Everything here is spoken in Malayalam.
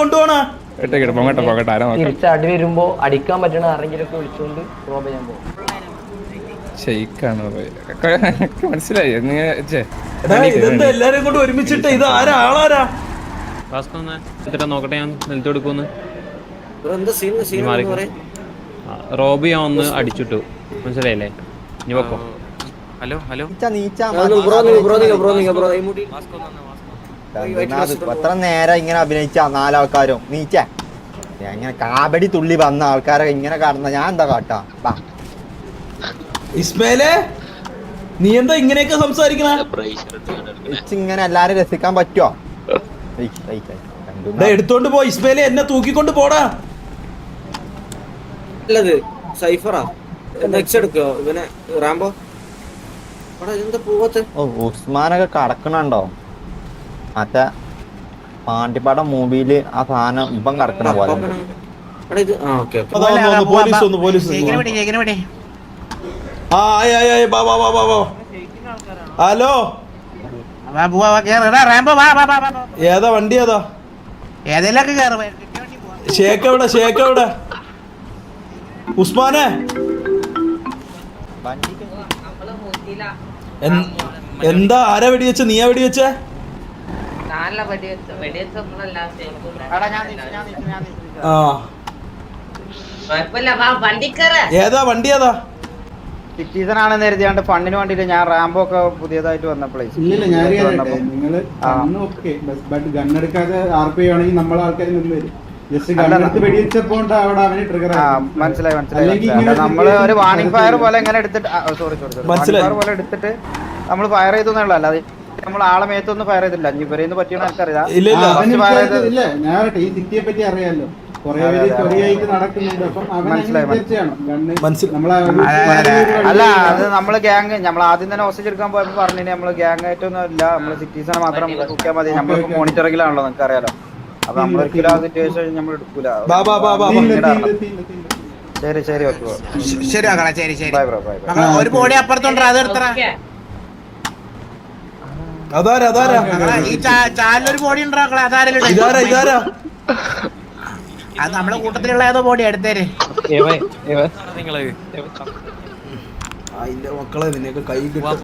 കൊണ്ടുപോണ തിരിച്ചടി വരുമ്പോ അടിക്കാൻ പറ്റണ ആരെങ്കിലൊക്കെ വിളിച്ചുകൊണ്ട് റോബ് ചെയ്യാൻ പോകും. മനസ്സിലായി. ഇതെന്താ എല്ലാരും കൊണ്ട് ഒരുമിച്ചിട്ട് ഇത് ആളാരാ നോക്കട്ടെ, ഞാൻ നിലത്ത് കൊടുക്കുന്നു. റോബി ഒന്ന് അടിച്ചിട്ടു, മനസ്സിലായില്ലേ? ഇനി വെക്കോ. ഹലോ ഹലോ, എത്ര നേരം ഇങ്ങനെ അഭിനയിച്ച നാലാൾക്കാരും നീച്ച ഇങ്ങനെ കാബടി തുള്ളി വന്ന ആൾക്കാരെ ഇങ്ങനെ കാണുന്ന ഞാൻ എന്താ കാട്ടാ? ഇസ്മയിലേ, നീ എന്താ ഇങ്ങനെയൊക്കെ സംസാരിക്കണ? ഇങ്ങനെ എല്ലാരും രസിക്കാൻ പറ്റുമോ? എടുത്തോണ്ട് പോ ഇസ്മയിലെ, എന്നെ തൂക്കിക്കൊണ്ട് പോടാ. സൈഫറാ എടുക്കോ ഇവനെ റാംബോ? ഉസ്മാനൊക്കെ കടക്കണുണ്ടോ? മറ്റേ പാണ്ടിപ്പാടം മൂവിയില് ആ സാധനം ഇപ്പം കടക്കണ പോലെ. ഹലോ, ഏതാ വണ്ടി? ഏതാ ഷേക്ക് എവിടെ? ഷേക്ക് എവിടെ? ഉസ്മാനെ, എന്താ? ആരാ വെടിവെച്ച? നീയാ വെടിവെച്ചേ? ഏതാ വണ്ടി? ഏതാ സിറ്റിസൺ ആണെന്ന് കരുതിയാണ്ട് ഫണ്ടിന് വേണ്ടിട്ട് ഞാൻ റാംബോ ഒക്കെ പുതിയതായിട്ട് വന്നപ്പോഴേ മനസ്സിലായി മനസ്സിലായി. നമ്മള് ഒരു വാണിംഗ് ഫയർ പോലെ ഇങ്ങനെ എടുത്തിട്ട് പോലെ എടുത്തിട്ട് നമ്മൾ ഫയർ ചെയ്തെന്നുള്ളൂ, അല്ലാതെ നമ്മൾ ആളെ മേത്തൊന്നും ഫയർ ചെയ്തില്ല. ഇവരെന്ന് പറ്റിയാണ് എനിക്കറിയാം. അല്ല, അത് നമ്മള് ഗ്യാങ് നമ്മൾ ആദ്യം തന്നെ ഹോസ്റ്റേജ് എടുക്കാൻ പോയപ്പോ പറഞ്ഞു നമ്മള് ഗ്യാങ് ആയിട്ടൊന്നും ഇല്ല, നമ്മള് സിറ്റീസിനെ മാത്രം നോക്കിയാൽ മതി. നമ്മളിപ്പോ മോണിറ്ററിംഗിലാണല്ലോ, നിങ്ങൾക്ക് അറിയാലോ. അപ്പൊ നമ്മളൊരിക്കലും ആ സിറ്റുവേഷൻ നമ്മൾ എടുക്കൂല. ശരി ശരി, ഓക്കെ ശരി ശരി ശരി. Bye bro, bye bye. ഒരു ബോഡി അപ്പുറത്തുണ്ട്, അത് എടുത്തറ. ഈ ചാലിലൊരു ബോഡി ഉണ്ടാക്കളെ, അതാരല്ലോ? അത് നമ്മളെ കൂട്ടത്തിലുള്ള ഏതോ ബോഡി എടുത്തേര്. മക്കളെ, നിന്നെയൊക്കെ കൈ കിട്ടും.